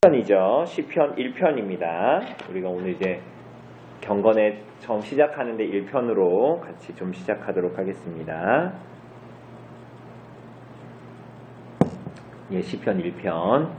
1편이죠. 시편 1편입니다. 우리가 오늘 이제 경건에 처음 시작하는데 1편으로 같이 좀 시작하도록 하겠습니다. 예, 시편 1편.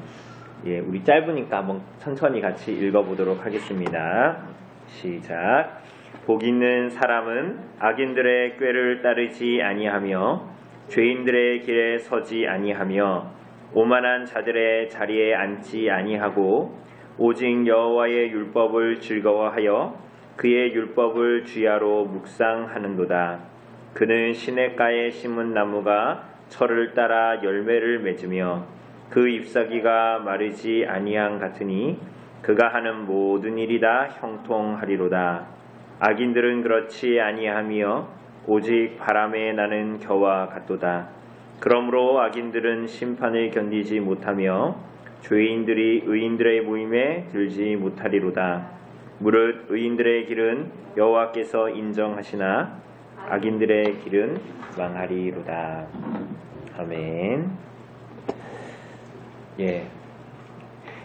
예, 우리 짧으니까 한번 천천히 같이 읽어보도록 하겠습니다. 시작. 복 있는 사람은 악인들의 꾀를 따르지 아니하며 죄인들의 길에 서지 아니하며 오만한 자들의 자리에 앉지 아니하고 오직 여호와의 율법을 즐거워하여 그의 율법을 주야로 묵상하는도다. 그는 시냇가에 심은 나무가 철을 따라 열매를 맺으며 그 잎사귀가 마르지 아니함 같으니 그가 하는 모든 일이 다 형통하리로다. 악인들은 그렇지 아니하며 오직 바람에 나는 겨와 같도다. 그러므로 악인들은 심판을 견디지 못하며 죄인들이 의인들의 모임에 들지 못하리로다. 무릇 의인들의 길은 여호와께서 인정하시나 악인들의 길은 망하리로다. 아멘. 예,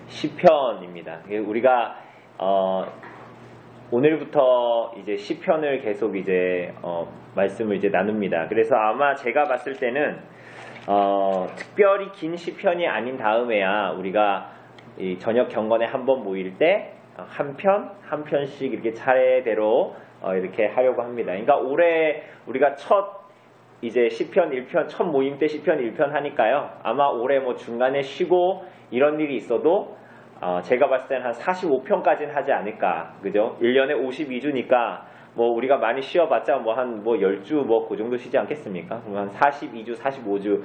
시편입니다. 우리가 오늘부터 이제 시편을 계속 이제 말씀을 이제 나눕니다. 그래서 아마 제가 봤을 때는 특별히 긴 시편이 아닌 다음에야 우리가 이 저녁 경건에 한번 모일 때 한 편씩 이렇게 차례대로 이렇게 하려고 합니다. 그러니까 올해 우리가 이제 시편 1편 첫 모임 때 시편 1편 하니까요. 아마 올해 뭐 중간에 쉬고 이런 일이 있어도 제가 봤을 때는 한 45편까지는 하지 않을까. 그죠? 1년에 52주니까 뭐 우리가 많이 쉬어봤자 뭐 한 10주 뭐 그 정도 쉬지 않겠습니까? 그럼 한 42주, 45주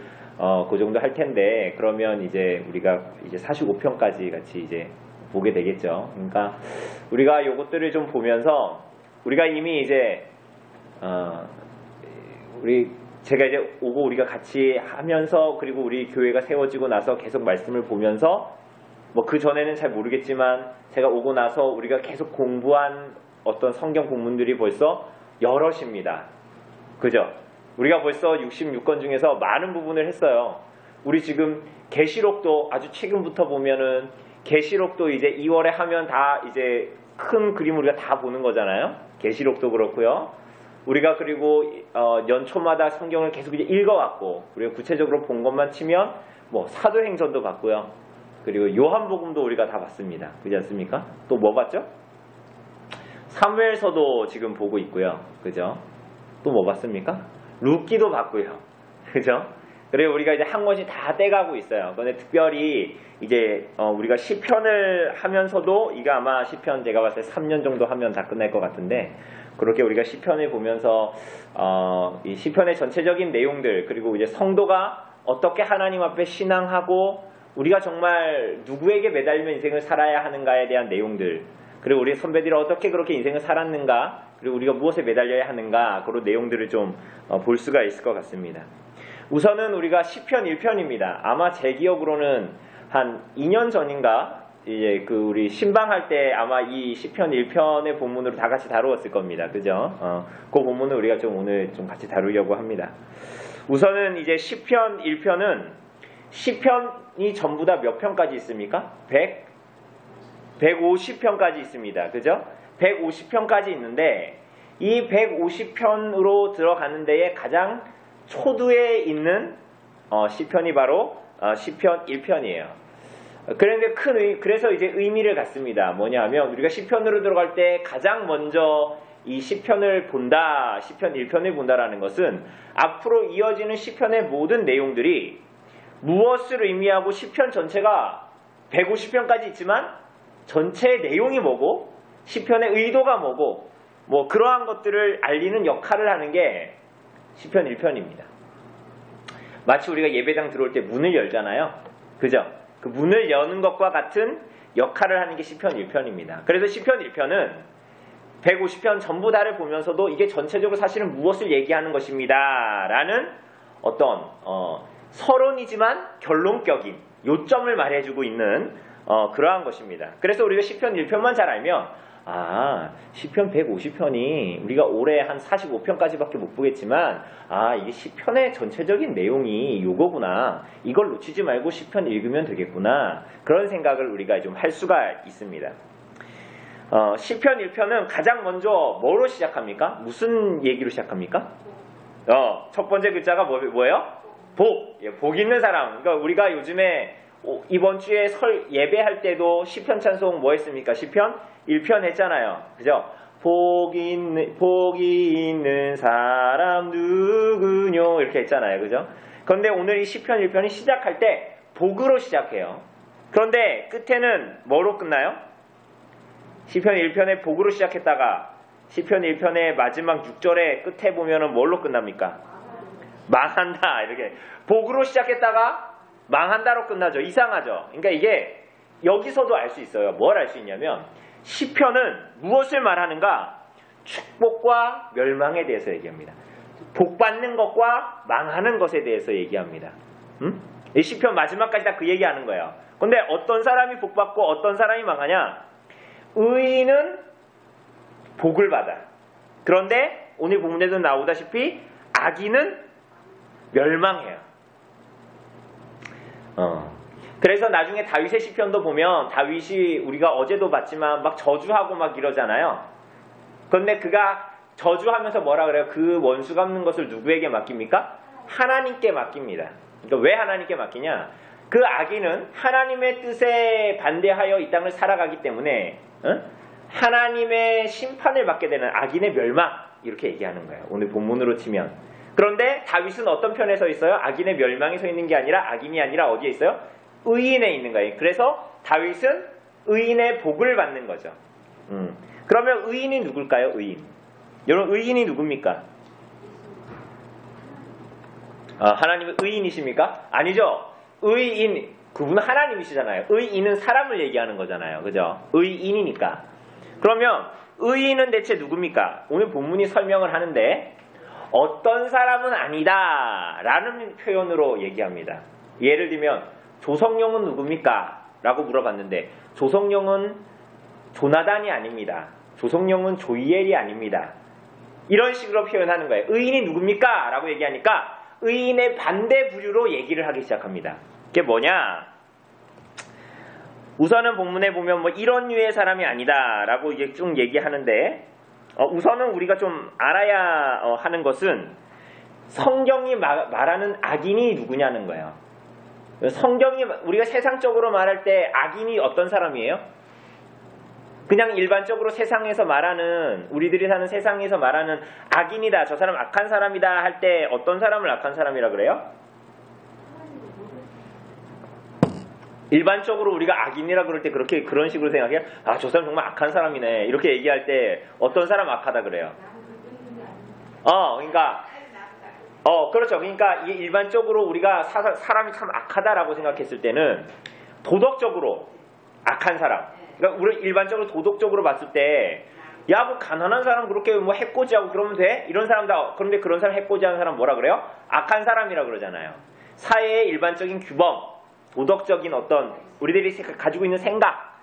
그 정도 할 텐데 그러면 이제 우리가 이제 45편까지 같이 이제 보게 되겠죠. 그러니까 우리가 요것들을 좀 보면서 우리가 이미 이제 제가 이제 오고 우리가 같이 하면서 그리고 우리 교회가 세워지고 나서 계속 말씀을 보면서 뭐 그 전에는 잘 모르겠지만 제가 오고 나서 우리가 계속 공부한 어떤 성경 본문들이 벌써 여럿입니다. 그죠? 우리가 벌써 66권 중에서 많은 부분을 했어요. 우리 지금 계시록도 아주 최근부터 보면은 계시록도 이제 2월에 하면 다 이제 큰 그림 우리가 다 보는 거잖아요. 계시록도 그렇고요. 우리가 그리고 연초마다 성경을 계속 이제 읽어왔고 우리가 구체적으로 본 것만 치면 뭐 사도행전도 봤고요. 그리고 요한복음도 우리가 다 봤습니다. 그렇지 않습니까? 또 뭐 봤죠? 사무엘서도 지금 보고 있고요. 그죠? 또 뭐 봤습니까? 룻기도 봤고요. 그죠? 그리고 우리가 이제 한 권씩 다 떼가고 있어요. 그런데 특별히 이제 우리가 시편을 하면서도 이거 아마 시편 제가 봤을 때 3년 정도 하면 다 끝날 것 같은데 그렇게 우리가 시편을 보면서 이 시편의 전체적인 내용들 그리고 이제 성도가 어떻게 하나님 앞에 신앙하고 우리가 정말 누구에게 매달리면 인생을 살아야 하는가에 대한 내용들 그리고 우리 선배들이 어떻게 그렇게 인생을 살았는가 그리고 우리가 무엇에 매달려야 하는가 그런 내용들을 좀 볼 수가 있을 것 같습니다. 우선은 우리가 시편 1편입니다. 아마 제 기억으로는 한 2년 전인가 이제 우리 신방할 때 아마 이 시편 1편의 본문으로 다 같이 다루었을 겁니다. 그죠? 그 본문을 우리가 좀 오늘 좀 같이 다루려고 합니다. 우선은 이제 시편 1편은 시편이 전부 다 몇 편까지 있습니까? 150편까지 있습니다. 그죠? 150편까지 있는데 이 150편으로 들어가는 데에 가장 초두에 있는 시편이 바로 시편 1편이에요. 그래서 이제 의미를 갖습니다. 뭐냐 하면 우리가 시편으로 들어갈 때 가장 먼저 이 시편을 본다, 시편 1편을 본다라는 것은 앞으로 이어지는 시편의 모든 내용들이 무엇을 의미하고 시편 전체가 150편까지 있지만 전체의 내용이 뭐고 시편의 의도가 뭐고 뭐 그러한 것들을 알리는 역할을 하는 게 시편 1편입니다. 마치 우리가 예배당 들어올 때 문을 열잖아요. 그죠? 그 문을 여는 것과 같은 역할을 하는 게 시편 1편입니다. 그래서 시편 1편은 150편 전부 다를 보면서도 이게 전체적으로 사실은 무엇을 얘기하는 것입니다. 라는 어떤 서론이지만 결론격인 요점을 말해주고 있는 그러한 것입니다. 그래서 우리가 시편 1편만 잘 알면 시편 150편이 우리가 올해 한 45편까지밖에 못 보겠지만 이게 시편의 전체적인 내용이 요거구나. 이걸 놓치지 말고 시편 읽으면 되겠구나. 그런 생각을 우리가 좀 할 수가 있습니다. 시편 1편은 가장 먼저 뭐로 시작합니까? 무슨 얘기로 시작합니까? 첫 번째 글자가 뭐예요? 복. 복 있는 사람. 그러니까 우리가 요즘에 이번 주에 예배할 때도 시편 찬송 뭐 했습니까? 시편 1편 했잖아요. 그죠? 복이 있는 사람 누구뇨? 이렇게 했잖아요. 그죠? 그런데 오늘 이 시편 1편이 시작할 때 복으로 시작해요. 그런데 끝에는 뭐로 끝나요? 시편 1편에 복으로 시작했다가 시편 1편의 마지막 6절의 끝에 보면은 뭘로 끝납니까? 망한다. 이렇게 복으로 시작했다가 망한다로 끝나죠. 이상하죠. 그러니까 이게 여기서도 알 수 있어요. 뭘 알 수 있냐면 시편은 무엇을 말하는가? 축복과 멸망에 대해서 얘기합니다. 복 받는 것과 망하는 것에 대해서 얘기합니다. 이 시편 마지막까지 다 그 얘기하는 거예요. 근데 어떤 사람이 복 받고 어떤 사람이 망하냐? 의인은 복을 받아. 그런데 오늘 본문에도 나오다시피 악인은 멸망해요. 그래서 나중에 다윗의 시편도 보면 다윗이 우리가 어제도 봤지만 막 저주하고 막 이러잖아요. 그런데 그가 저주하면서 뭐라 그래요? 그 원수 갚는 것을 누구에게 맡깁니까? 하나님께 맡깁니다. 그러니까 왜 하나님께 맡기냐? 그 악인은 하나님의 뜻에 반대하여 이 땅을 살아가기 때문에 하나님의 심판을 받게 되는 악인의 멸망 이렇게 얘기하는 거예요. 오늘 본문으로 치면. 그런데 다윗은 어떤 편에 서 있어요? 악인의 멸망에 서 있는 게 아니라 악인이 아니라 어디에 있어요? 의인에 있는 거예요. 그래서 다윗은 의인의 복을 받는 거죠. 그러면 의인이 누굴까요? 의인. 여러분 의인이 누굽니까? 하나님은 의인이십니까? 아니죠. 의인, 그분은 하나님이시잖아요. 의인은 사람을 얘기하는 거잖아요. 그죠? 의인이니까. 그러면 의인은 대체 누굽니까? 오늘 본문이 설명을 하는데 어떤 사람은 아니다 라는 표현으로 얘기합니다. 예를 들면 조성룡은 누굽니까? 라고 물어봤는데 조성룡은 조나단이 아닙니다. 조성룡은 조이엘이 아닙니다. 이런 식으로 표현하는 거예요. 의인이 누굽니까? 라고 얘기하니까 의인의 반대 부류로 얘기를 하기 시작합니다. 그게 뭐냐? 우선은 본문에 보면 뭐 이런 류의 사람이 아니다 라고 이제 쭉 얘기하는데 우선은 우리가 좀 알아야 하는 것은 성경이 말하는 악인이 누구냐는 거예요. 성경이 우리가 세상적으로 말할 때 악인이 어떤 사람이에요? 그냥 일반적으로 세상에서 말하는 우리들이 사는 세상에서 말하는 악인이다. 저 사람 악한 사람이다 할 때 어떤 사람을 악한 사람이라 그래요? 일반적으로 우리가 악인이라 그럴 때 그런 식으로 생각해요. 저 사람 정말 악한 사람이네. 이렇게 얘기할 때 어떤 사람 악하다 그래요? 그렇죠. 그러니까 이게 일반적으로 우리가 사람이 참 악하다라고 생각했을 때는 도덕적으로 악한 사람. 그러니까 우리 일반적으로 도덕적으로 봤을 때 뭐 가난한 사람 그렇게 뭐 해코지하고 그러면 돼? 이런 사람 그런데 그런 사람 해코지하는 사람 뭐라 그래요? 악한 사람이라 그러잖아요. 사회의 일반적인 규범, 도덕적인 어떤 우리들이 가지고 있는 생각,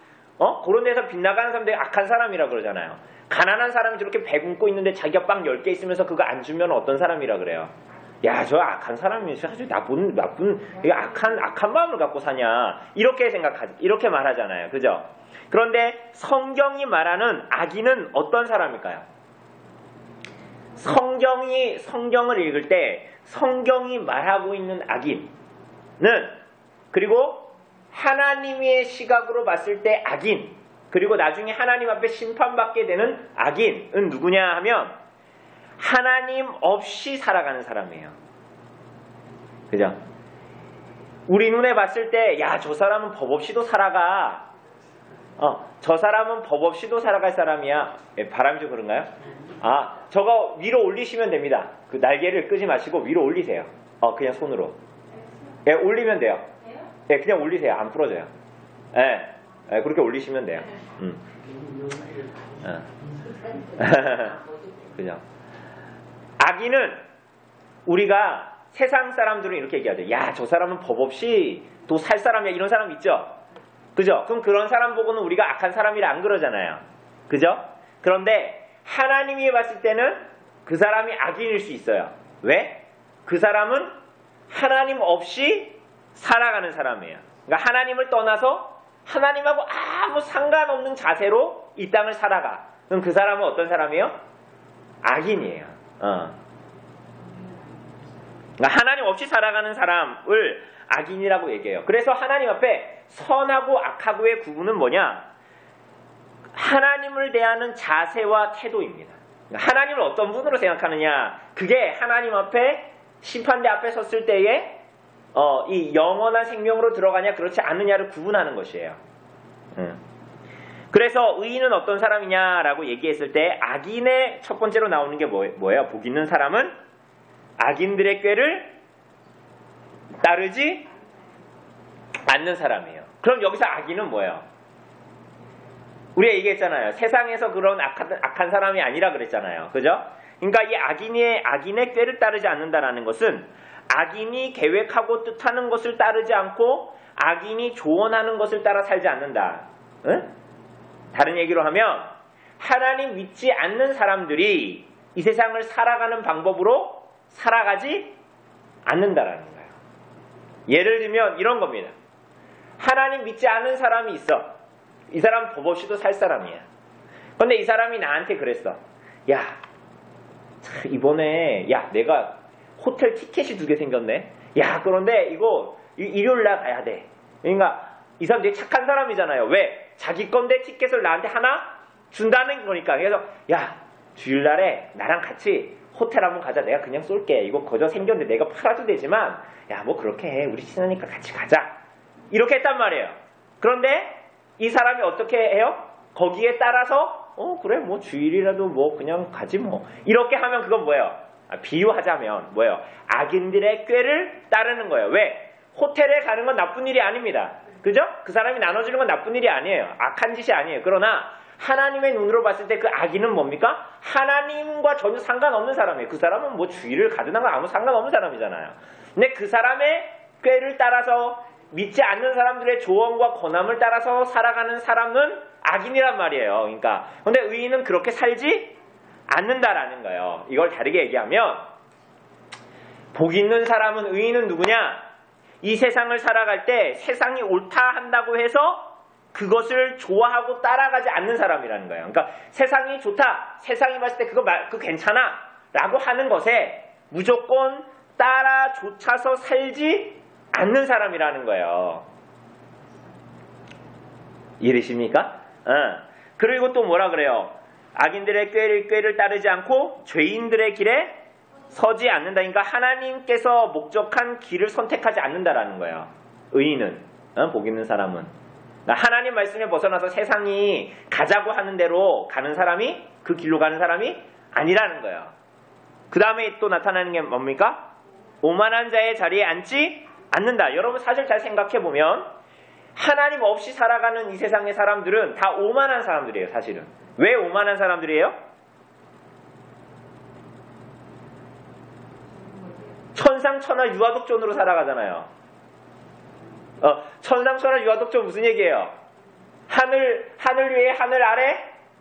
그런 데서 빗나가는 사람들이 악한 사람이라 그러잖아요. 가난한 사람이 저렇게 배굶고 있는데 자기가 빵 10개 있으면서 그거 안 주면 어떤 사람이라 그래요? 야, 저 악한 사람이 아주 나쁜 악한 마음을 갖고 사냐? 이렇게 말하잖아요. 그죠? 그런데 성경이 말하는 악인은 어떤 사람일까요? 성경을 읽을 때 성경이 말하고 있는 악인은 그리고 하나님의 시각으로 봤을 때 악인 그리고 나중에 하나님 앞에 심판받게 되는 악인은 누구냐 하면 하나님 없이 살아가는 사람이에요. 그죠? 우리 눈에 봤을 때 저 사람은 법 없이도 살아가. 저 사람은 법 없이도 살아갈 사람이야. 바람이 좀 그런가요? 저거 위로 올리시면 됩니다. 그 날개를 끄지 마시고 위로 올리세요. 그냥 손으로. 올리면 돼요. 그냥 올리세요. 안 풀어져요. 그렇게 올리시면 돼요. 그죠? 악인은 우리가 세상 사람들은 이렇게 얘기하죠. 저 사람은 법 없이 또 살 사람이야. 이런 사람 있죠? 그죠? 그럼 그런 사람 보고는 우리가 악한 사람이라 안 그러잖아요. 그죠? 그런데 하나님이 봤을 때는 그 사람이 악인일 수 있어요. 왜? 그 사람은 하나님 없이 살아가는 사람이에요. 그러니까 하나님을 떠나서 하나님하고 아무 상관없는 자세로 이 땅을 살아가. 그럼 그 사람은 어떤 사람이에요? 악인이에요. 그러니까 하나님 없이 살아가는 사람을 악인이라고 얘기해요. 그래서 하나님 앞에 선하고 악하고의 구분은 뭐냐? 하나님을 대하는 자세와 태도입니다. 그러니까 하나님을 어떤 분으로 생각하느냐? 그게 하나님 앞에 심판대 앞에 섰을 때에 이 영원한 생명으로 들어가냐 그렇지 않느냐를 구분하는 것이에요. 그래서 의인은 어떤 사람이냐라고 얘기했을 때 악인의 첫 번째로 나오는 게 뭐예요? 복 있는 사람은 악인들의 꾀를 따르지 않는 사람이에요. 그럼 여기서 악인은 뭐예요? 우리가 얘기했잖아요. 세상에서 그런 악한 사람이 아니라 그랬잖아요. 그죠? 그러니까 이 악인의 꾀를 따르지 않는다라는 것은 악인이 계획하고 뜻하는 것을 따르지 않고 악인이 조언하는 것을 따라 살지 않는다. 응? 다른 얘기로 하면 하나님 믿지 않는 사람들이 이 세상을 살아가는 방법으로 살아가지 않는다라는 거예요. 예를 들면 이런 겁니다. 하나님 믿지 않는 사람이 있어. 이 사람 법 없이도 살 사람이야. 근데 이 사람이 나한테 그랬어. 야, 이번에 내가 호텔 티켓이 2개 생겼네. 야, 그런데 이거 일요일 날 가야 돼. 그러니까 이 사람 되게 착한 사람이잖아요. 왜? 자기 건데 티켓을 나한테 하나 준다는 거니까. 그래서 야, 주일날에 나랑 같이 호텔 한번 가자. 내가 그냥 쏠게. 이거 거저 생겼는데 내가 팔아도 되지만 야, 뭐 그렇게 해. 우리 친하니까 같이 가자. 이렇게 했단 말이에요. 그런데 이 사람이 어떻게 해요? 거기에 따라서 그래 뭐 주일이라도 뭐 그냥 가지 뭐. 이렇게 하면 그건 뭐예요? 비유하자면 뭐예요? 악인들의 꾀를 따르는 거예요. 왜? 호텔에 가는 건 나쁜 일이 아닙니다. 그죠? 그 사람이 나눠주는 건 나쁜 일이 아니에요. 악한 짓이 아니에요. 그러나 하나님의 눈으로 봤을 때 그 악인은 뭡니까? 하나님과 전혀 상관없는 사람이에요. 그 사람은 뭐 주일을 가든 건 아무 상관없는 사람이잖아요. 근데 그 사람의 꾀를 따라서 믿지 않는 사람들의 조언과 권함을 따라서 살아가는 사람은 악인이란 말이에요. 그러니까 근데 의인은 그렇게 살지 않는다라는 거예요. 이걸 다르게 얘기하면 복 있는 사람은 의인은 누구냐? 이 세상을 살아갈 때 세상이 옳다 한다고 해서 그것을 좋아하고 따라가지 않는 사람이라는 거예요. 그러니까 세상이 좋다, 세상이 봤을 때 그거 괜찮아 라고 하는 것에 무조건 따라조차서 살지 않는 사람이라는 거예요. 이해되십니까? 그리고 또 뭐라 그래요? 악인들의 꾀를 따르지 않고 죄인들의 길에 서지 않는다. 그러니까 하나님께서 목적한 길을 선택하지 않는다라는 거예요. 의인은, 복 있는 사람은. 하나님 말씀에 벗어나서 세상이 가자고 하는 대로 가는 사람이 그 길로 가는 사람이 아니라는 거예요. 그 다음에 또 나타나는 게 뭡니까? 오만한 자의 자리에 앉지 않는다. 여러분 사실 잘 생각해보면 하나님 없이 살아가는 이 세상의 사람들은 다 오만한 사람들이에요. 사실은. 왜 오만한 사람들이에요? 천상천하 유아독존으로 살아가잖아요. 천상천하 유아독존 무슨 얘기예요? 하늘 위에 하늘 아래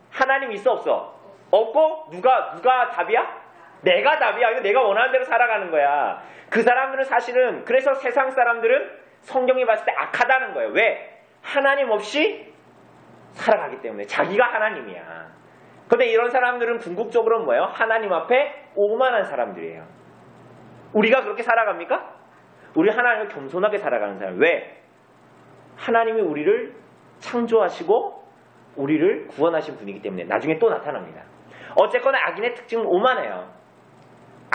하나님 있어 없어? 없고 누가 답이야? 내가 답이야. 이거 내가 원하는 대로 살아가는 거야. 그 사람들은 사실은 그래서 세상 사람들은 성경이 봤을 때 악하다는 거예요. 왜? 하나님 없이 살아가기 때문에 자기가 하나님이야. 그런데 이런 사람들은 궁극적으로는 뭐예요? 하나님 앞에 오만한 사람들이에요. 우리가 그렇게 살아갑니까? 우리 하나님을 겸손하게 살아가는 사람. 왜? 하나님이 우리를 창조하시고 우리를 구원하신 분이기 때문에 나중에 또 나타납니다. 어쨌거나 악인의 특징은 오만해요.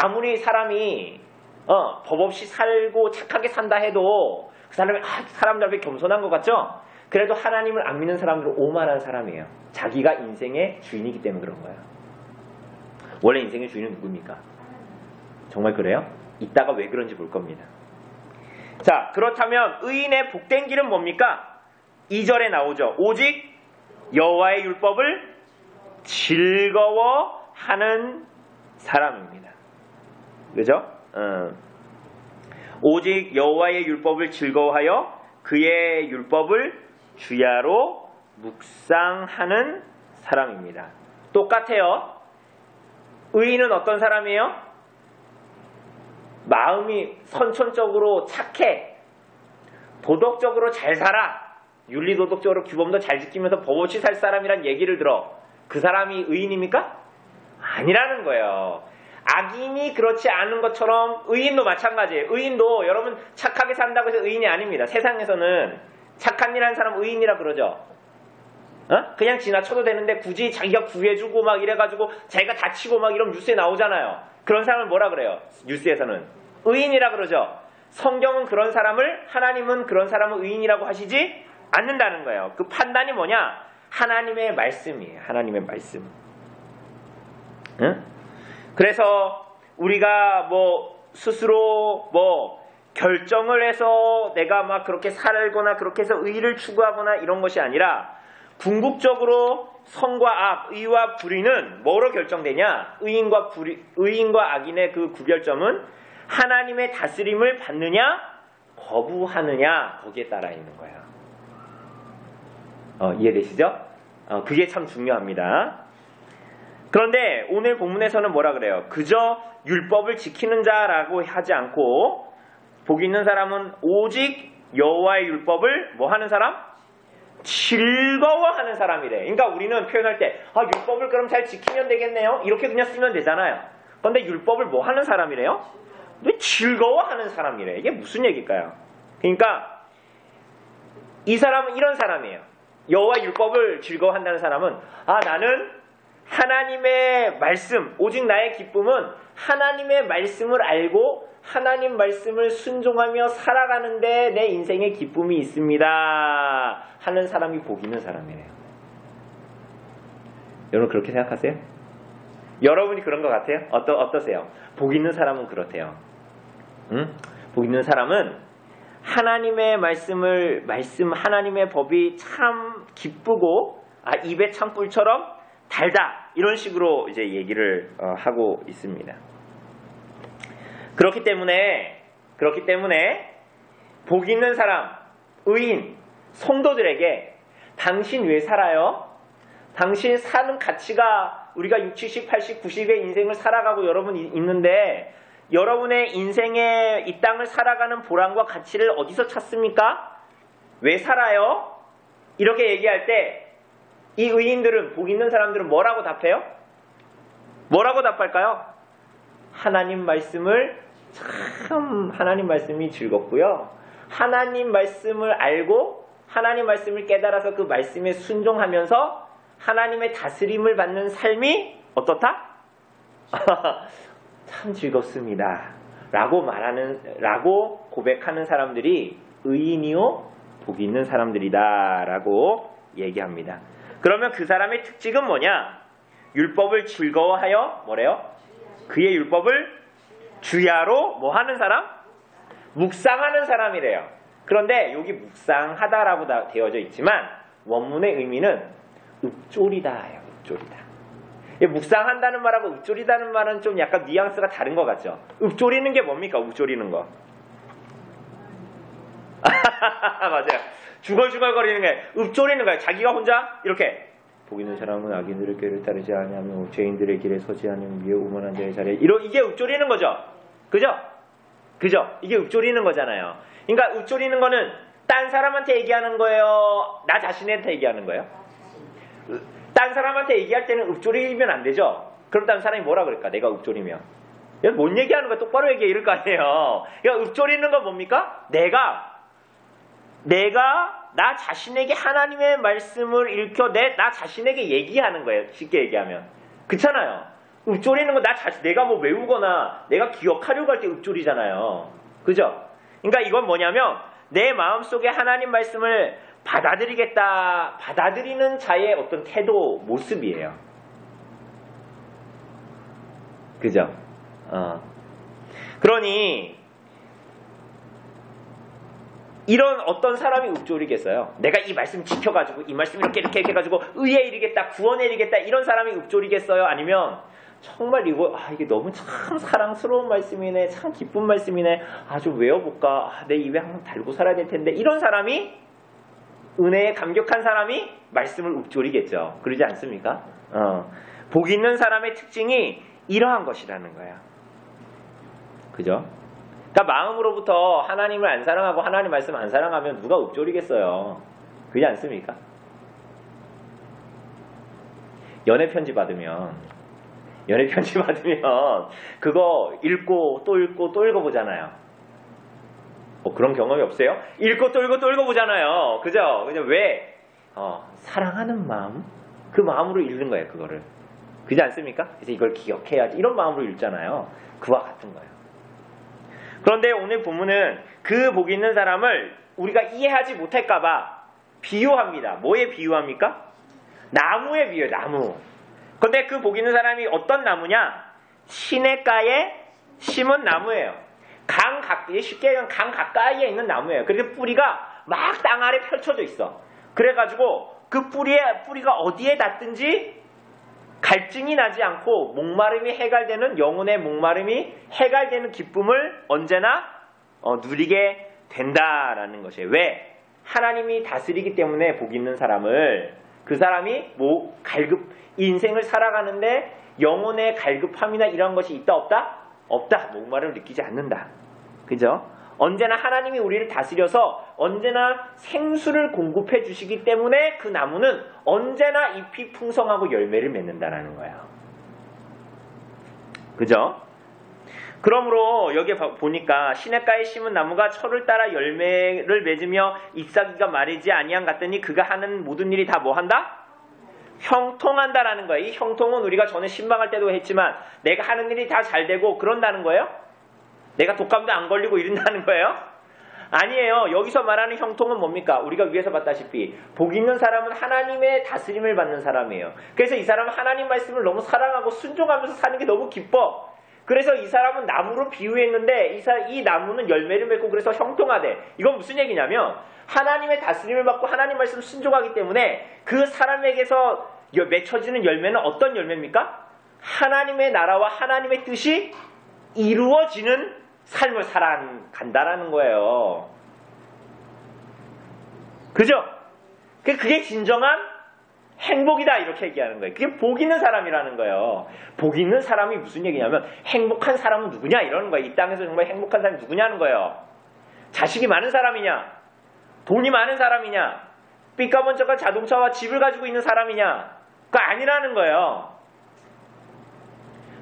아무리 사람이 법 없이 살고 착하게 산다 해도 그 사람이 사람들 앞에 겸손한 것 같죠? 그래도 하나님을 안 믿는 사람들은 오만한 사람이에요. 자기가 인생의 주인이기 때문에 그런 거예요. 원래 인생의 주인은 누굽니까? 정말 그래요? 이따가 왜 그런지 볼 겁니다. 자, 그렇다면 의인의 복된 길은 뭡니까? 2절에 나오죠. 오직 여호와의 율법을 즐거워하는 사람입니다. 그죠? 오직 여호와의 율법을 즐거워하여 그의 율법을 주야로 묵상하는 사람입니다. 똑같아요. 의인은 어떤 사람이에요? 마음이 선천적으로 착해. 도덕적으로 잘 살아. 윤리도덕적으로 규범도 잘 지키면서 법 없이 살 사람이란 얘기를 들어. 그 사람이 의인입니까? 아니라는 거예요. 악인이 그렇지 않은 것처럼 의인도 마찬가지예요. 의인도 여러분 착하게 산다고 해서 의인이 아닙니다. 세상에서는 착한 일 하는 사람 의인이라 그러죠. 그냥 지나쳐도 되는데 굳이 자기가 구해주고 막 이래가지고 자기가 다치고 막 이런 뉴스에 나오잖아요. 그런 사람을 뭐라 그래요? 뉴스에서는 의인이라 그러죠. 성경은 그런 사람을, 하나님은 그런 사람을 의인이라고 하시지 않는다는 거예요. 그 판단이 뭐냐? 하나님의 말씀이에요. 하나님의 말씀. 응? 그래서 우리가 스스로 결정을 해서 내가 막 그렇게 살거나 그렇게 해서 의를 추구하거나 이런 것이 아니라 궁극적으로 선과 악, 의와 불의는 뭐로 결정되냐? 의인과 악인의 그 구별점은 하나님의 다스림을 받느냐, 거부하느냐, 거기에 따라 있는 거예요. 이해되시죠? 그게 참 중요합니다. 그런데 오늘 본문에서는 뭐라 그래요? 그저 율법을 지키는 자라고 하지 않고 복 있는 사람은 오직 여호와의 율법을 뭐 하는 사람? 즐거워하는 사람이래. 그러니까 우리는 표현할 때 율법을 그럼 잘 지키면 되겠네요. 이렇게 그냥 쓰면 되잖아요. 그런데 율법을 뭐 하는 사람이래요? 왜 즐거워하는 사람이래. 이게 무슨 얘기일까요? 그러니까 이 사람은 이런 사람이에요. 여호와 율법을 즐거워한다는 사람은 나는 하나님의 말씀, 오직 나의 기쁨은 하나님의 말씀을 알고 하나님 말씀을 순종하며 살아가는데 내 인생에 기쁨이 있습니다 하는 사람이 복 있는 사람이에요. 여러분 그렇게 생각하세요? 여러분이 그런 것 같아요? 어떠세요? 복 있는 사람은 그렇대요. 응? 복 있는 사람은 하나님의 하나님의 법이 참 기쁘고 입에 참꿀처럼 달다 이런 식으로 이제 얘기를 하고 있습니다. 그렇기 때문에 복 있는 사람, 의인, 성도들에게 당신 왜 살아요? 당신 사는 가치가 우리가 60, 70, 80, 90의 인생을 살아가고 여러분 있는데 여러분의 인생에 이 땅을 살아가는 보람과 가치를 어디서 찾습니까? 왜 살아요? 이렇게 얘기할 때 이 의인들은, 복 있는 사람들은 뭐라고 답해요? 뭐라고 답할까요? 하나님 말씀을 하나님 말씀이 즐겁고요. 하나님 말씀을 알고 하나님 말씀을 깨달아서 그 말씀에 순종하면서 하나님의 다스림을 받는 삶이 어떻다? 참 즐겁습니다. 라고 고백하는 사람들이 의인이요 복이 있는 사람들이다 라고 얘기합니다. 그러면 그 사람의 특징은 뭐냐? 율법을 즐거워하여 뭐래요? 그의 율법을 주야로 뭐 하는 사람? 묵상하는 사람이래요. 그런데 여기 묵상하다라고 되어져 있지만 원문의 의미는 읊조리다예요. 읊조리다. 묵상한다는 말하고 읊조리다는 말은 좀 약간 뉘앙스가 다른 것 같죠? 읊조리는 게 뭡니까? 읊조리는 거. 맞아요. 중얼중얼거리는 게 읊조리는 거예요. 자기가 혼자 이렇게 복 있는 사람은 악인들의 꾀를 따르지 아니하며 죄인들의 길에 서지 않으며 위에 오만한 자의 자리에 이게 읊조리는 거죠. 그죠? 이게 읊조리는 거잖아요. 그러니까 읊조리는 거는 딴 사람한테 얘기하는 거예요? 나 자신한테 얘기하는 거예요? 딴 사람한테 얘기할 때는 읊조리면 안 되죠. 그럼 딴 사람이 뭐라 그럴까? 내가 읊조리면 뭔 얘기하는 거야? 똑바로 얘기해 이럴 거 아니에요. 그러니까 읊조리는 건 뭡니까? 내가 나 자신에게 하나님의 말씀을 읽혀 나 자신에게 얘기하는 거예요. 쉽게 얘기하면. 그렇잖아요. 읊조리는 건 내가 뭐 외우거나 내가 기억하려고 할 때 읊조리잖아요. 그죠? 그러니까 이건 뭐냐면 내 마음속에 하나님 말씀을 받아들이는 자의 어떤 태도, 모습이에요. 그죠? 그러니 이런 어떤 사람이 읊조리겠어요? 내가 이 말씀 지켜가지고 이 말씀 이렇게 해가지고 의에 이르겠다, 구원에 이르겠다 이런 사람이 읊조리겠어요? 아니면 정말 이게 너무 참 사랑스러운 말씀이네, 참 기쁜 말씀이네, 좀 외워볼까, 내 입에 항상 달고 살아야 될 텐데 이런 사람이 은혜에 감격한 사람이 말씀을 읊조리겠죠. 그러지 않습니까? 복 있는 사람의 특징이 이러한 것이라는 거야. 그죠? 그러니까 마음으로부터 하나님을 안 사랑하고 하나님 말씀 안 사랑하면 누가 읊조리겠어요. 그러지 않습니까? 연애 편지 받으면 그거 읽고 또 읽고 또 읽어보잖아요. 뭐 그런 경험이 없어요? 읽고 또 읽고 또 읽어보잖아요. 그죠? 왜? 사랑하는 마음? 그 마음으로 읽는 거예요, 그거를. 그렇지 않습니까? 그래서 이걸 기억해야지. 이런 마음으로 읽잖아요. 그와 같은 거예요. 그런데 오늘 본문은 그 복 있는 사람을 우리가 이해하지 못할까봐 비유합니다. 뭐에 비유합니까? 나무에 비유해요, 나무. 근데 그 복 있는 사람이 어떤 나무냐? 시냇가에 심은 나무예요. 쉽게 얘기하면 강 가까이에 있는 나무예요. 그래서 뿌리가 막 땅 아래 펼쳐져 있어. 그래가지고 그 뿌리가 어디에 닿든지 갈증이 나지 않고 목마름이 해갈되는, 영혼의 목마름이 해갈되는 기쁨을 언제나 누리게 된다라는 것이에요. 왜? 하나님이 다스리기 때문에 복 있는 사람을, 그 사람이 인생을 살아가는데 영혼의 갈급함이나 이런 것이 있다 없다? 없다. 목마름을 느끼지 않는다. 그죠? 언제나 하나님이 우리를 다스려서 언제나 생수를 공급해 주시기 때문에 그 나무는 언제나 잎이 풍성하고 열매를 맺는다라는 거예요. 그죠? 그러므로 여기 보니까 시냇가에 심은 나무가 철을 따라 열매를 맺으며 잎사귀가 마르지 아니한 같더니 그가 하는 모든 일이 다 뭐 한다? 형통한다라는 거예요. 이 형통은 우리가 전에 신방할 때도 했지만 내가 하는 일이 다 잘 되고 그런다는 거예요? 내가 독감도 안 걸리고 이런다는 거예요? 아니에요. 여기서 말하는 형통은 뭡니까? 우리가 위에서 봤다시피 복 있는 사람은 하나님의 다스림을 받는 사람이에요. 그래서 이 사람은 하나님 말씀을 너무 사랑하고 순종하면서 사는 게 너무 기뻐. 그래서 이 사람은 나무로 비유했는데 이 나무는 열매를 맺고 그래서 형통하대. 이건 무슨 얘기냐면 하나님의 다스림을 받고 하나님 말씀을 순종하기 때문에 그 사람에게서 맺혀지는 열매는 어떤 열매입니까? 하나님의 나라와 하나님의 뜻이 이루어지는 삶을 살아간다라는 거예요. 그죠? 그게 진정한 행복이다 이렇게 얘기하는 거예요. 그게 복 있는 사람이라는 거예요. 복 있는 사람이 무슨 얘기냐면 행복한 사람은 누구냐 이러는 거예요. 이 땅에서 정말 행복한 사람이 누구냐는 거예요. 자식이 많은 사람이냐, 돈이 많은 사람이냐, 삐까번쩍한 자동차와 집을 가지고 있는 사람이냐, 그거 아니라는 거예요.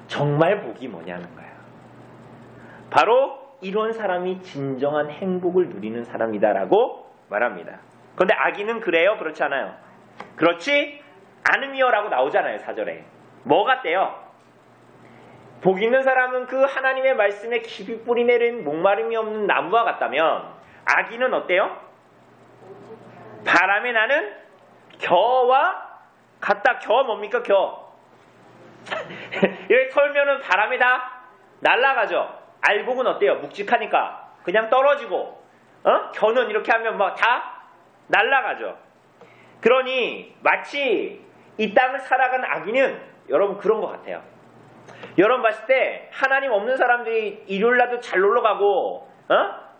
정말 복이 뭐냐는 거예요. 바로 이런 사람이 진정한 행복을 누리는 사람이다라고 말합니다. 그런데 악인은 그래요? 그렇지 않아요? 그렇지 않음이여라고 나오잖아요. 4절에. 뭐 같대요? 복 있는 사람은 그 하나님의 말씀에 깊이 뿌리 내린 목마름이 없는 나무와 같다면 악인은 어때요? 바람에 나는 겨와 같다. 겨 뭡니까? 겨. 이렇게 털면은 바람에 다 날아가죠. 알곡은 어때요? 묵직하니까 그냥 떨어지고, 겨는 이렇게 하면 막 다 날아가죠. 그러니 마치 이 땅을 살아가는 악인은 여러분 그런 것 같아요. 여러분 봤을 때 하나님 없는 사람들이 일요일날도 잘 놀러가고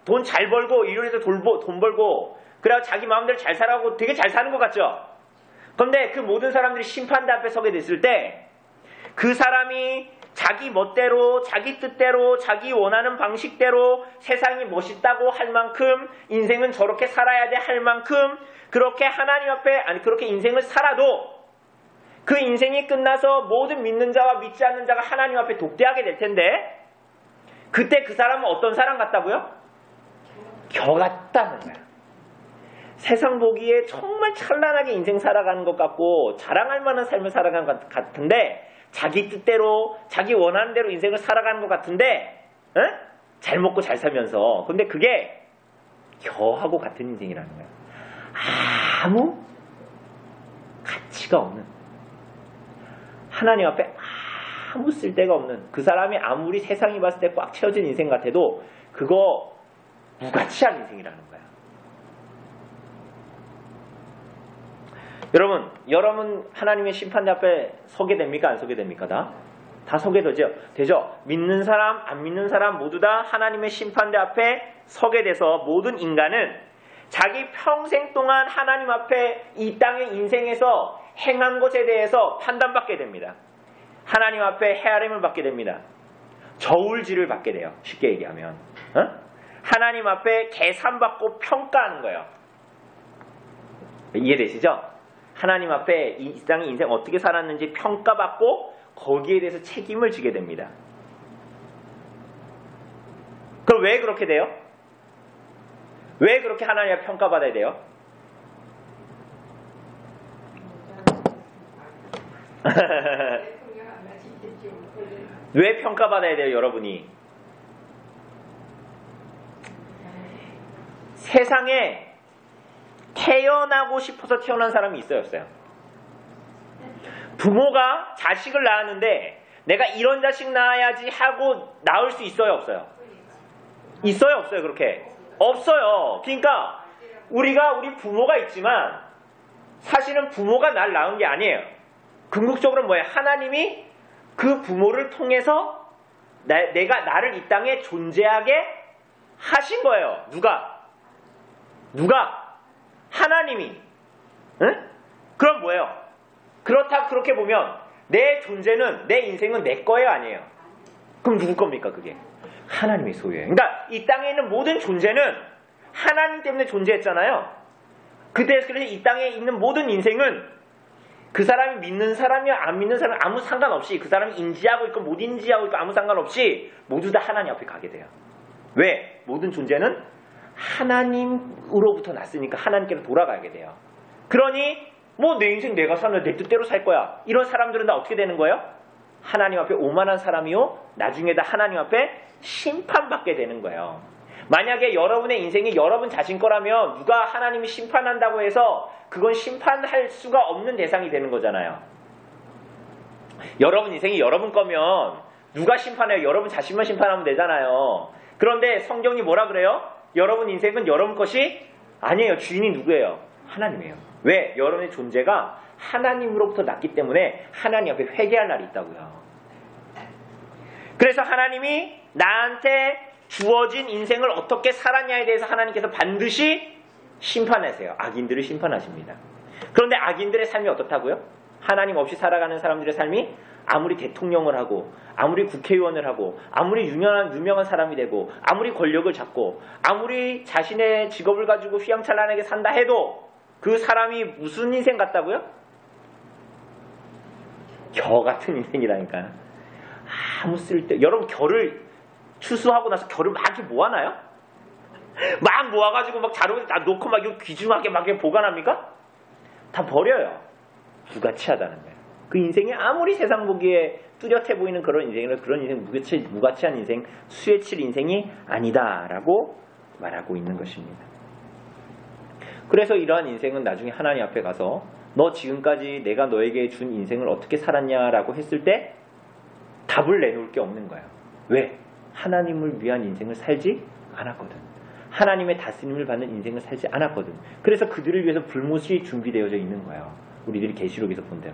돈 잘 벌고 일요일에도 돈 벌고 그래야 자기 마음대로 잘 살아가고 되게 잘 사는 것 같죠. 그런데 그 모든 사람들이 심판대 앞에 서게 됐을 때 그 사람이 자기 멋대로, 자기 뜻대로, 자기 원하는 방식대로 세상이 멋있다고 할 만큼 인생은 저렇게 살아야 돼 할 만큼 그렇게 하나님 앞에 그렇게 인생을 살아도 그 인생이 끝나서 모든 믿는 자와 믿지 않는 자가 하나님 앞에 독대하게 될 텐데 그때 그 사람은 어떤 사람 같다고요? 겨 같다는 거야. 세상 보기에 정말 찬란하게 인생 살아가는 것 같고 자랑할 만한 삶을 살아가는 것 같은데 자기 뜻대로 자기 원하는 대로 인생을 살아가는 것 같은데 잘 먹고 잘 살면서 근데 그게 겨하고 같은 인생이라는 거야. 아무 가치가 없는 하나님 앞에 아무 쓸데가 없는 그 사람이 아무리 세상이 봤을 때 꽉 채워진 인생 같아도 그거 무가치한 인생이라는 거야. 여러분 하나님의 심판대 앞에 서게 됩니까? 안 서게 됩니까? 다 서게 되죠. 믿는 사람, 안 믿는 사람 모두 다 하나님의 심판대 앞에 서게 돼서 모든 인간은 자기 평생 동안 하나님 앞에 이 땅의 인생에서 행한 것에 대해서 판단받게 됩니다. 하나님 앞에 헤아림을 받게 됩니다. 저울질을 받게 돼요. 쉽게 얘기하면. 하나님 앞에 계산받고 평가하는 거예요. 이해되시죠? 하나님 앞에 이 땅의 인생 어떻게 살았는지 평가받고 거기에 대해서 책임을 지게 됩니다. 그럼 왜 그렇게 돼요? 왜 그렇게 하나님 앞에 평가받아야 돼요? 왜 평가받아야 돼요, 여러분이? 세상에 태어나고 싶어서 태어난 사람이 있어요, 없어요? 부모가 자식을 낳았는데 내가 이런 자식 낳아야지 하고 낳을 수 있어요, 없어요? 있어요, 없어요, 그렇게? 없어요. 그러니까 우리 부모가 있지만 사실은 부모가 날 낳은 게 아니에요. 궁극적으로 뭐예요? 하나님이 그 부모를 통해서 내가 나를 이 땅에 존재하게 하신 거예요. 누가? 하나님이. 응? 그럼 뭐예요? 그렇게 보면 내 존재는, 내 인생은 내 거예요, 아니에요? 그럼 누구 겁니까, 그게? 하나님의 소유예요. 그러니까 이 땅에 있는 모든 존재는 하나님 때문에 존재했잖아요. 그래서 이 땅에 있는 모든 인생은 그 사람이 믿는 사람이야 안 믿는 사람 아무 상관없이, 그 사람이 인지하고 있고 못 인지하고 있고 아무 상관없이 모두 다 하나님 앞에 가게 돼요. 왜? 모든 존재는 하나님으로부터 났으니까 하나님께로 돌아가게 돼요. 그러니 뭐 내 인생 내가 사는 내 뜻대로 살 거야, 이런 사람들은 다 어떻게 되는 거예요? 하나님 앞에 오만한 사람이요, 나중에 다 하나님 앞에 심판받게 되는 거예요. 만약에 여러분의 인생이 여러분 자신 거라면 누가 하나님이 심판한다고 해서 그건 심판할 수가 없는 대상이 되는 거잖아요. 여러분 인생이 여러분 거면 누가 심판해요? 여러분 자신만 심판하면 되잖아요. 그런데 성경이 뭐라 그래요? 여러분 인생은 여러분 것이 아니에요. 주인이 누구예요? 하나님이에요. 왜? 여러분의 존재가 하나님으로부터 났기 때문에 하나님 앞에 회개할 날이 있다고요. 그래서 하나님이 나한테 주어진 인생을 어떻게 살았냐에 대해서 하나님께서 반드시 심판하세요. 악인들을 심판하십니다. 그런데 악인들의 삶이 어떻다고요? 하나님 없이 살아가는 사람들의 삶이 아무리 대통령을 하고 아무리 국회의원을 하고 아무리 유명한 사람이 되고 아무리 권력을 잡고 아무리 자신의 직업을 가지고 휘황찬란하게 산다 해도 그 사람이 무슨 인생 같다고요? 겨 같은 인생이라니까요. 아무 쓸데. 여러분 겨를 추수하고 나서 겨를 막 이렇게 모아놔요? 막 모아가지고 막 자루에 다 놓고 막 귀중하게 막 보관합니까? 다 버려요. 무가치하다는 거예요. 그 인생이 아무리 세상 보기에 뚜렷해 보이는 그런 인생이라 그런 인생 무가치한 인생, 수에칠 인생이 아니다라고 말하고 있는 것입니다. 그래서 이러한 인생은 나중에 하나님 앞에 가서 너 지금까지 내가 너에게 준 인생을 어떻게 살았냐라고 했을 때 답을 내놓을 게 없는 거예요. 왜? 하나님을 위한 인생을 살지 않았거든. 하나님의 다스림을 받는 인생을 살지 않았거든. 그래서 그들을 위해서 불못이 준비되어져 있는 거예요. 우리들이 계시록에서 본 대로.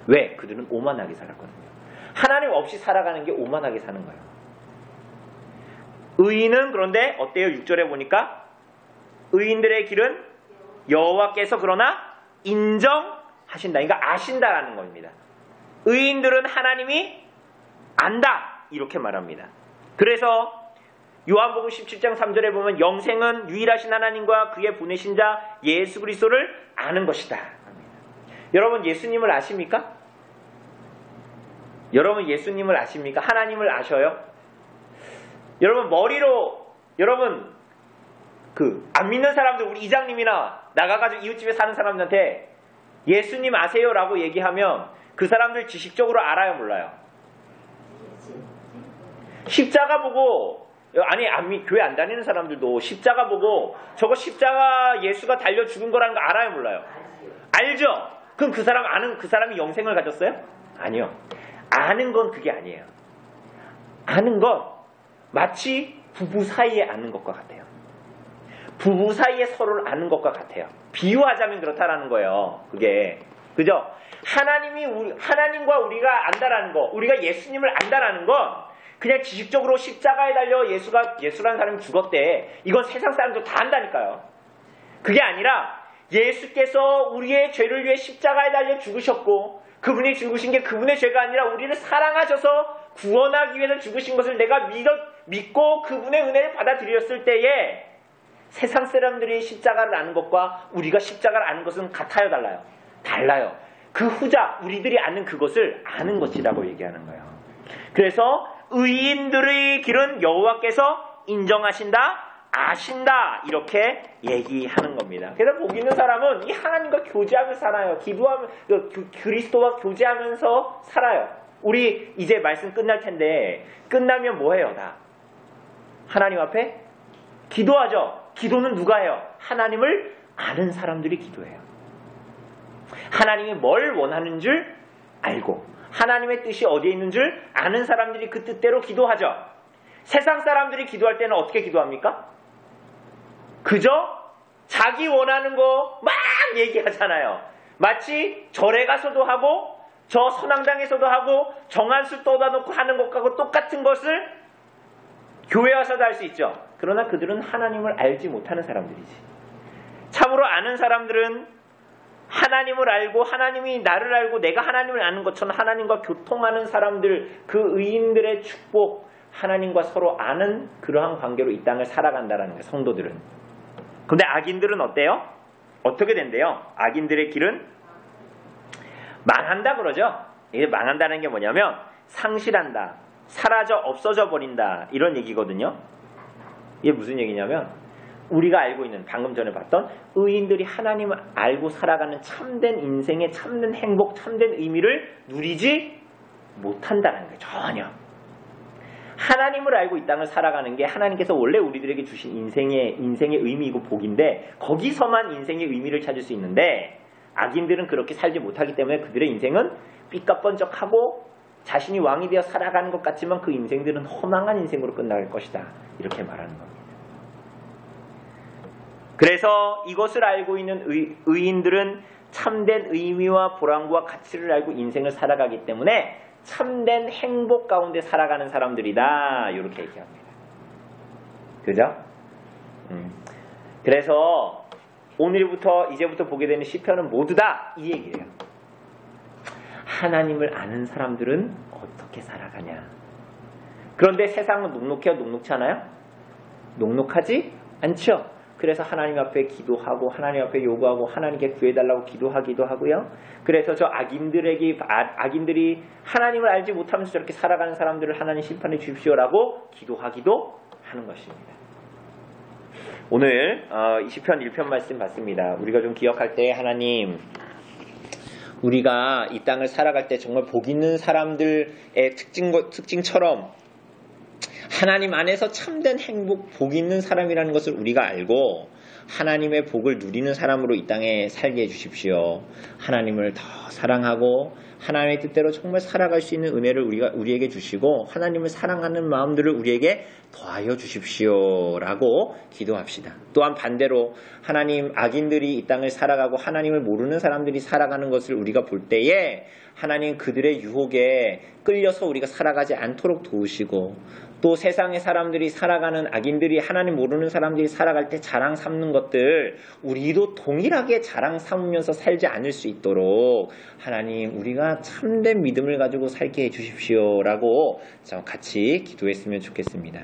왜? 그들은 오만하게 살았거든요. 하나님 없이 살아가는 게 오만하게 사는 거예요. 의인은 그런데 어때요? 6절에 보니까 의인들의 길은 여호와께서 그러나 인정하신다. 그러니까 아신다라는 겁니다. 의인들은 하나님이 안다. 이렇게 말합니다. 그래서 요한복음 17장 3절에 보면 영생은 유일하신 하나님과 그의 보내신 자 예수 그리스도를 아는 것이다. 여러분 예수님을 아십니까? 여러분 예수님을 아십니까? 하나님을 아셔요? 여러분 머리로 여러분 안 믿는 사람들 우리 이장님이나 나가가지고 이웃집에 사는 사람들한테 예수님 아세요라고 얘기하면 그 사람들 지식적으로 알아요, 몰라요? 십자가 보고 교회 안 다니는 사람들도 십자가 보고 저거 십자가 예수가 달려 죽은 거라는 거 알아요, 몰라요? 알죠? 그럼 그 사람이 영생을 가졌어요? 아니요. 아는 건 그게 아니에요. 아는 건 마치 부부 사이에 아는 것과 같아요. 부부 사이에 서로를 아는 것과 같아요. 비유하자면 그렇다라는 거예요. 그게. 그죠? 하나님과 우리가 안다라는 거, 우리가 예수님을 안다라는 건 그냥 지식적으로 십자가에 달려 예수라는 사람이 죽었대. 이건 세상 사람도 다 안다니까요. 그게 아니라 예수께서 우리의 죄를 위해 십자가에 달려 죽으셨고 그분이 죽으신 게 그분의 죄가 아니라 우리를 사랑하셔서 구원하기 위해서 죽으신 것을 내가 믿고 그분의 은혜를 받아들였을 때에 세상 사람들이 십자가를 아는 것과 우리가 십자가를 아는 것은 같아요, 달라요? 달라요. 그 후자, 우리들이 아는 그것을 아는 것이라고 얘기하는 거예요. 그래서 의인들의 길은 여호와께서 인정하신다, 아신다, 이렇게 얘기하는 겁니다. 그래서 복 있는 사람은 이 하나님과 교제하면서 살아요. 그리스도와 교제하면서 살아요. 우리 이제 말씀 끝날 텐데 끝나면 뭐 해요? 다 하나님 앞에 기도하죠. 기도는 누가 해요? 하나님을 아는 사람들이 기도해요. 하나님이 뭘 원하는 줄 알고 하나님의 뜻이 어디에 있는 줄 아는 사람들이 그 뜻대로 기도하죠. 세상 사람들이 기도할 때는 어떻게 기도합니까? 그저 자기 원하는 거 막 얘기하잖아요. 마치 절에 가서도 하고 저 선앙당에서도 하고 정한수 떠다 놓고 하는 것하고 똑같은 것을 교회 와서도 할 수 있죠. 그러나 그들은 하나님을 알지 못하는 사람들이지. 참으로 아는 사람들은 하나님을 알고 하나님이 나를 알고 내가 하나님을 아는 것처럼 하나님과 교통하는 사람들, 그 의인들의 축복, 하나님과 서로 아는 그러한 관계로 이 땅을 살아간다는 거예요. 성도들은. 그런데 악인들은 어때요? 어떻게 된대요? 악인들의 길은 망한다 그러죠. 이게 망한다는 게 뭐냐면 상실한다, 사라져 없어져 버린다, 이런 얘기거든요. 이게 무슨 얘기냐면 우리가 알고 있는 방금 전에 봤던 의인들이 하나님을 알고 살아가는 참된 인생의 참된 행복, 참된 의미를 누리지 못한다는 거예요. 전혀. 하나님을 알고 이 땅을 살아가는 게 하나님께서 원래 우리들에게 주신 인생의 의미이고 복인데 거기서만 인생의 의미를 찾을 수 있는데 악인들은 그렇게 살지 못하기 때문에 그들의 인생은 삐까뻔쩍하고 자신이 왕이 되어 살아가는 것 같지만 그 인생들은 허망한 인생으로 끝날 것이다. 이렇게 말하는 겁니다. 그래서 이것을 알고 있는 의인들은 참된 의미와 보람과 가치를 알고 인생을 살아가기 때문에 참된 행복 가운데 살아가는 사람들이다. 이렇게 얘기합니다. 그죠? 그래서 이제부터 보게 되는 시편은 모두 다 이 얘기예요. 하나님을 아는 사람들은 어떻게 살아가냐. 그런데 세상은 녹록해요? 녹록치 않아요? 녹록하지 않죠. 그래서 하나님 앞에 기도하고 하나님 앞에 요구하고 하나님께 구해달라고 기도하기도 하고요. 그래서 저 악인들이 하나님을 알지 못하면서 저렇게 살아가는 사람들을 하나님 심판해 주십시오라고 기도하기도 하는 것입니다. 오늘 시편 1편 말씀 봤습니다. 우리가 좀 기억할 때 하나님, 우리가 이 땅을 살아갈 때 정말 복 있는 사람들의 특징처럼 하나님 안에서 참된 행복, 복 있는 사람이라는 것을 우리가 알고 하나님의 복을 누리는 사람으로 이 땅에 살게 해주십시오. 하나님을 더 사랑하고 하나님의 뜻대로 정말 살아갈 수 있는 은혜를 우리에게 주시고 하나님을 사랑하는 마음들을 우리에게 더하여 주십시오 라고 기도합시다. 또한 반대로 하나님, 악인들이 이 땅을 살아가고 하나님을 모르는 사람들이 살아가는 것을 우리가 볼 때에 하나님 그들의 유혹에 끌려서 우리가 살아가지 않도록 도우시고 또 세상의 사람들이 살아가는 악인들이 하나님 모르는 사람들이 살아갈 때 자랑 삼는 것들 우리도 동일하게 자랑 삼으면서 살지 않을 수 있도록 하나님 우리가 참된 믿음을 가지고 살게 해주십시오 라고 같이 기도했으면 좋겠습니다.